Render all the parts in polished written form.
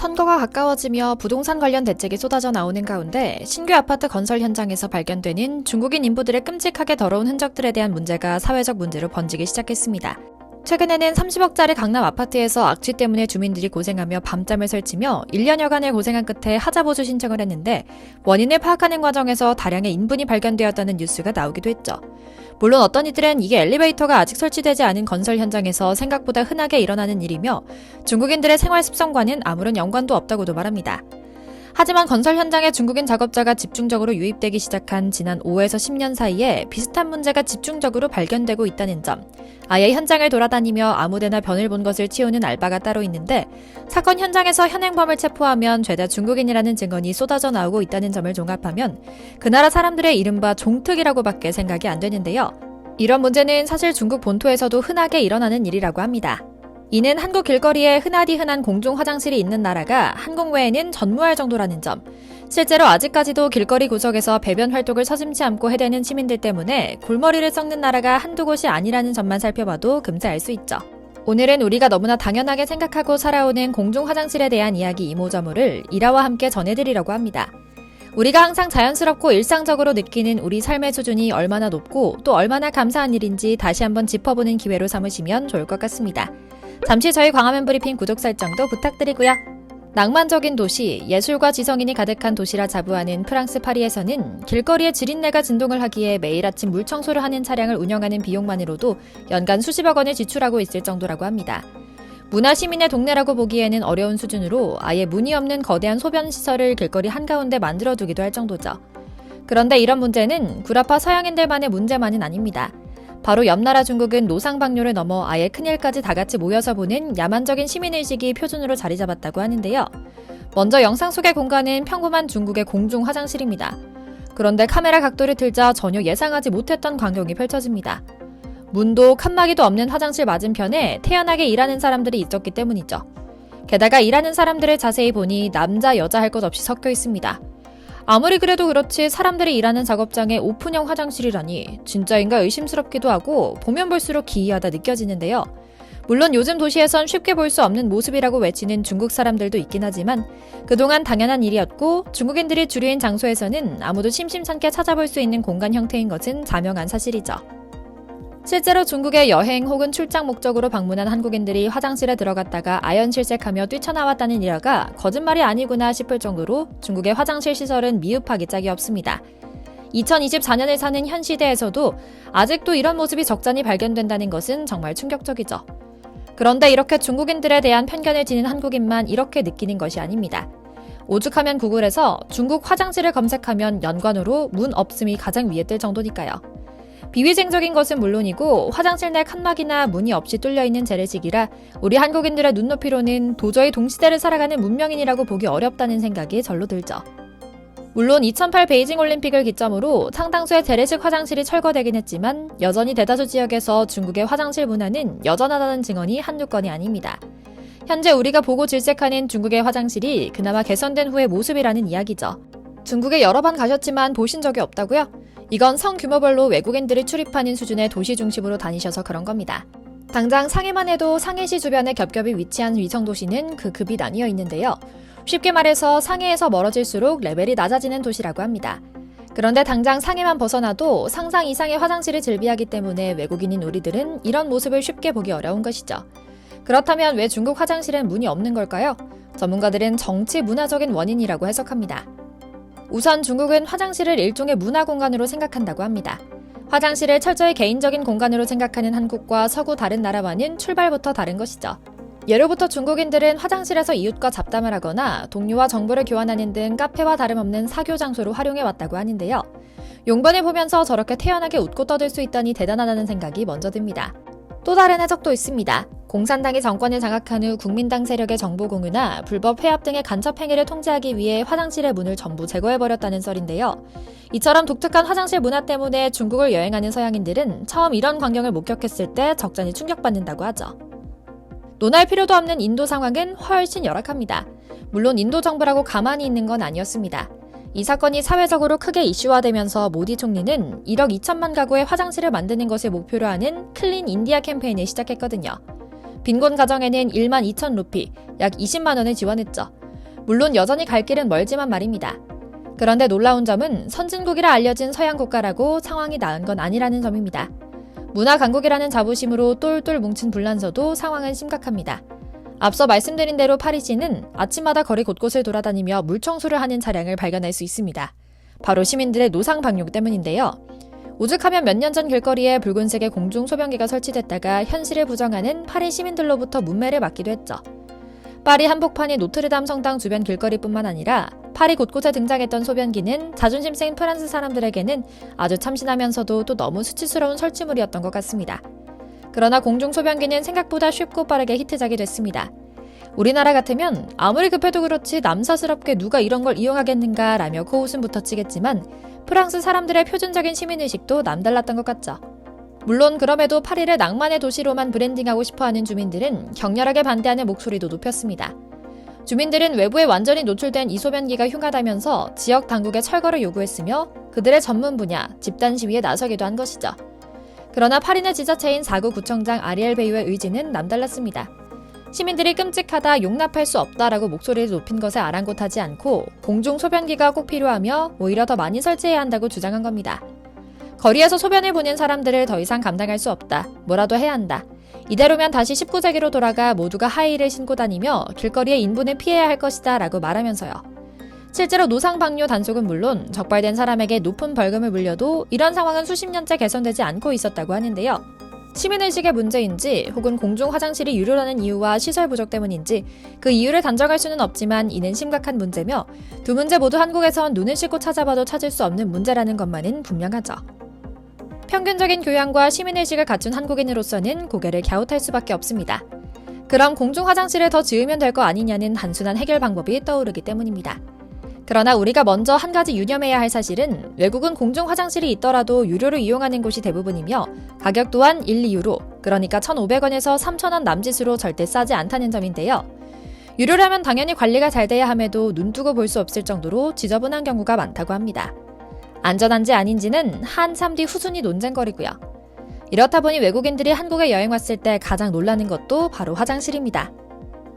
선거가 가까워지며 부동산 관련 대책이 쏟아져 나오는 가운데 신규 아파트 건설 현장에서 발견되는 중국인 인부들의 끔찍하게 더러운 흔적들에 대한 문제가 사회적 문제로 번지기 시작했습니다. 최근에는 30억짜리 강남 아파트에서 악취 때문에 주민들이 고생하며 밤잠을 설치며 1년여간을 고생한 끝에 하자보수 신청을 했는데 원인을 파악하는 과정에서 다량의 인분이 발견되었다는 뉴스가 나오기도 했죠. 물론 어떤 이들은 이게 엘리베이터가 아직 설치되지 않은 건설 현장에서 생각보다 흔하게 일어나는 일이며 중국인들의 생활 습성과는 아무런 연관도 없다고도 말합니다. 하지만 건설 현장에 중국인 작업자가 집중적으로 유입되기 시작한 지난 5에서 10년 사이에 비슷한 문제가 집중적으로 발견되고 있다는 점, 아예 현장을 돌아다니며 아무데나 변을 본 것을 치우는 알바가 따로 있는데 사건 현장에서 현행범을 체포하면 죄다 중국인이라는 증언이 쏟아져 나오고 있다는 점을 종합하면 그 나라 사람들의 이른바 종특이라고밖에 생각이 안 되는데요. 이런 문제는 사실 중국 본토에서도 흔하게 일어나는 일이라고 합니다. 이는 한국 길거리에 흔하디 흔한 공중 화장실이 있는 나라가 한국 외에는 전무할 정도라는 점, 실제로 아직까지도 길거리 구석에서 배변 활동을 서슴지 않고 해대는 시민들 때문에 골머리를 썩는 나라가 한두 곳이 아니라는 점만 살펴봐도 금세 알 수 있죠. 오늘은 우리가 너무나 당연하게 생각하고 살아오는 공중 화장실에 대한 이야기 이모저모를 일화와 함께 전해드리려고 합니다. 우리가 항상 자연스럽고 일상적으로 느끼는 우리 삶의 수준이 얼마나 높고 또 얼마나 감사한 일인지 다시 한번 짚어보는 기회로 삼으시면 좋을 것 같습니다. 잠시 저희 광화문 브리핑 구독 설정도 부탁드리고요. 낭만적인 도시, 예술과 지성인이 가득한 도시라 자부하는 프랑스 파리에서는 길거리에 지린내가 진동을 하기에 매일 아침 물 청소를 하는 차량을 운영하는 비용만으로도 연간 수십억 원을 지출하고 있을 정도라고 합니다. 문화시민의 동네라고 보기에는 어려운 수준으로 아예 문이 없는 거대한 소변시설을 길거리 한가운데 만들어두기도 할 정도죠. 그런데 이런 문제는 구라파 서양인들만의 문제만은 아닙니다. 바로 옆나라 중국은 노상방뇨를 넘어 아예 큰일까지 다같이 모여서 보는 야만적인 시민의식이 표준으로 자리 잡았다고 하는데요. 먼저 영상 속의 공간은 평범한 중국의 공중 화장실입니다. 그런데 카메라 각도를 틀자 전혀 예상하지 못했던 광경이 펼쳐집니다. 문도 칸막이도 없는 화장실 맞은편에 태연하게 일하는 사람들이 있었기 때문이죠. 게다가 일하는 사람들을 자세히 보니 남자, 여자 할 것 없이 섞여 있습니다. 아무리 그래도 그렇지 사람들이 일하는 작업장에 오픈형 화장실이라니 진짜인가 의심스럽기도 하고 보면 볼수록 기이하다 느껴지는데요. 물론 요즘 도시에선 쉽게 볼 수 없는 모습이라고 외치는 중국 사람들도 있긴 하지만 그동안 당연한 일이었고 중국인들이 주류인 장소에서는 아무도 심심찮게 찾아볼 수 있는 공간 형태인 것은 자명한 사실이죠. 실제로 중국에 여행 혹은 출장 목적으로 방문한 한국인들이 화장실에 들어갔다가 아연실색하며 뛰쳐나왔다는 일화가 거짓말이 아니구나 싶을 정도로 중국의 화장실 시설은 미흡하기 짝이 없습니다. 2024년을 사는 현 시대에서도 아직도 이런 모습이 적잖이 발견된다는 것은 정말 충격적이죠. 그런데 이렇게 중국인들에 대한 편견을 지닌 한국인만 이렇게 느끼는 것이 아닙니다. 오죽하면 구글에서 중국 화장실을 검색하면 연관어로 문 없음이 가장 위에 뜰 정도니까요. 비위생적인 것은 물론이고 화장실 내 칸막이나 문이 없이 뚫려있는 재래식이라 우리 한국인들의 눈높이로는 도저히 동시대를 살아가는 문명인이라고 보기 어렵다는 생각이 절로 들죠. 물론 2008 베이징 올림픽을 기점으로 상당수의 재래식 화장실이 철거되긴 했지만 여전히 대다수 지역에서 중국의 화장실 문화는 여전하다는 증언이 한두 건이 아닙니다. 현재 우리가 보고 질색하는 중국의 화장실이 그나마 개선된 후의 모습이라는 이야기죠. 중국에 여러 번 가셨지만 보신 적이 없다고요? 이건 성 규모별로 외국인들이 출입하는 수준의 도시 중심으로 다니셔서 그런 겁니다. 당장 상해만 해도 상해시 주변에 겹겹이 위치한 위성도시는 그 급이 나뉘어 있는데요. 쉽게 말해서 상해에서 멀어질수록 레벨이 낮아지는 도시라고 합니다. 그런데 당장 상해만 벗어나도 상상 이상의 화장실을 즐비하기 때문에 외국인인 우리들은 이런 모습을 쉽게 보기 어려운 것이죠. 그렇다면 왜 중국 화장실엔 문이 없는 걸까요? 전문가들은 정치 문화적인 원인이라고 해석합니다. 우선 중국은 화장실을 일종의 문화 공간으로 생각한다고 합니다. 화장실을 철저히 개인적인 공간으로 생각하는 한국과 서구 다른 나라와는 출발부터 다른 것이죠. 예로부터 중국인들은 화장실에서 이웃과 잡담을 하거나 동료와 정보를 교환하는 등 카페와 다름없는 사교 장소로 활용해왔다고 하는데요. 용변을 보면서 저렇게 태연하게 웃고 떠들 수 있다니 대단하다는 생각이 먼저 듭니다. 또 다른 해석도 있습니다. 공산당이 정권을 장악한 후 국민당 세력의 정보 공유나 불법 회합 등의 간첩 행위를 통제하기 위해 화장실의 문을 전부 제거해버렸다는 썰인데요. 이처럼 독특한 화장실 문화 때문에 중국을 여행하는 서양인들은 처음 이런 광경을 목격했을 때 적잖이 충격받는다고 하죠. 논할 필요도 없는 인도 상황은 훨씬 열악합니다. 물론 인도 정부라고 가만히 있는 건 아니었습니다. 이 사건이 사회적으로 크게 이슈화되면서 모디 총리는 1억 2천만 가구의 화장실을 만드는 것을 목표로 하는 클린 인디아 캠페인을 시작했거든요. 빈곤 가정에는 1만 2천 루피, 약 20만 원을 지원했죠. 물론 여전히 갈 길은 멀지만 말입니다. 그런데 놀라운 점은 선진국이라 알려진 서양 국가라고 상황이 나은 건 아니라는 점입니다. 문화 강국이라는 자부심으로 똘똘 뭉친 불란서도 상황은 심각합니다. 앞서 말씀드린 대로 파리시는 아침마다 거리 곳곳을 돌아다니며 물청소를 하는 차량을 발견할 수 있습니다. 바로 시민들의 노상 방뇨 때문인데요. 오죽하면 몇 년 전 길거리에 붉은색의 공중 소변기가 설치됐다가 현실을 부정하는 파리 시민들로부터 문매를 맞기도 했죠. 파리 한복판의 노트르담 성당 주변 길거리뿐만 아니라 파리 곳곳에 등장했던 소변기는 자존심 센 프랑스 사람들에게는 아주 참신하면서도 또 너무 수치스러운 설치물이었던 것 같습니다. 그러나 공중 소변기는 생각보다 쉽고 빠르게 히트작이 됐습니다. 우리나라 같으면 아무리 급해도 그렇지 남사스럽게 누가 이런 걸 이용하겠는가 라며 코웃음부터 치겠지만 프랑스 사람들의 표준적인 시민의식도 남달랐던 것 같죠. 물론 그럼에도 파리를 낭만의 도시로만 브랜딩하고 싶어하는 주민들은 격렬하게 반대하는 목소리도 높였습니다. 주민들은 외부에 완전히 노출된 이 소변기가 흉하다면서 지역 당국에 철거를 요구했으며 그들의 전문 분야, 집단 시위에 나서기도 한 것이죠. 그러나 파리의 지자체인 4구 구청장 아리엘 베유의 의지는 남달랐습니다. 시민들이 끔찍하다, 용납할 수 없다라고 목소리를 높인 것에 아랑곳하지 않고 공중 소변기가 꼭 필요하며 오히려 더 많이 설치해야 한다고 주장한 겁니다. 거리에서 소변을 보는 사람들을 더 이상 감당할 수 없다. 뭐라도 해야 한다. 이대로면 다시 19세기로 돌아가 모두가 하이힐을 신고 다니며 길거리의 인분을 피해야 할 것이다 라고 말하면서요. 실제로 노상 방뇨 단속은 물론 적발된 사람에게 높은 벌금을 물려도 이런 상황은 수십 년째 개선되지 않고 있었다고 하는데요. 시민의식의 문제인지 혹은 공중 화장실이 유료라는 이유와 시설 부족 때문인지 그 이유를 단정할 수는 없지만 이는 심각한 문제며 두 문제 모두 한국에선 눈을 씻고 찾아봐도 찾을 수 없는 문제라는 것만은 분명하죠. 평균적인 교양과 시민의식을 갖춘 한국인으로서는 고개를 갸웃할 수밖에 없습니다. 그럼 공중 화장실을 더 지으면 될 거 아니냐는 단순한 해결 방법이 떠오르기 때문입니다. 그러나 우리가 먼저 한 가지 유념해야 할 사실은 외국은 공중 화장실이 있더라도 유료로 이용하는 곳이 대부분이며 가격 또한 1, 2유로, 그러니까 1,500원에서 3,000원 남짓으로 절대 싸지 않다는 점인데요. 유료라면 당연히 관리가 잘 돼야 함에도 눈뜨고 볼 수 없을 정도로 지저분한 경우가 많다고 합니다. 안전한지 아닌지는 한 3D 후순위 논쟁거리고요. 이렇다 보니 외국인들이 한국에 여행 왔을 때 가장 놀라는 것도 바로 화장실입니다.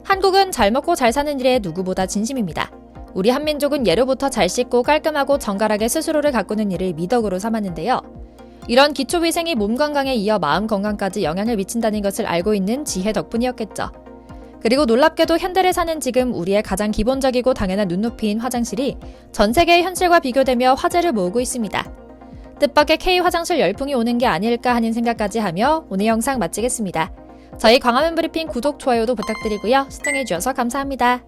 한국은 잘 먹고 잘 사는 일에 누구보다 진심입니다. 우리 한민족은 예로부터 잘 씻고 깔끔하고 정갈하게 스스로를 가꾸는 일을 미덕으로 삼았는데요. 이런 기초위생이 몸 건강에 이어 마음 건강까지 영향을 미친다는 것을 알고 있는 지혜 덕분이었겠죠. 그리고 놀랍게도 현대를 사는 지금 우리의 가장 기본적이고 당연한 눈높이인 화장실이 전 세계의 현실과 비교되며 화제를 모으고 있습니다. 뜻밖의 K-화장실 열풍이 오는 게 아닐까 하는 생각까지 하며 오늘 영상 마치겠습니다. 저희 광화문 브리핑 구독, 좋아요도 부탁드리고요. 시청해주셔서 감사합니다.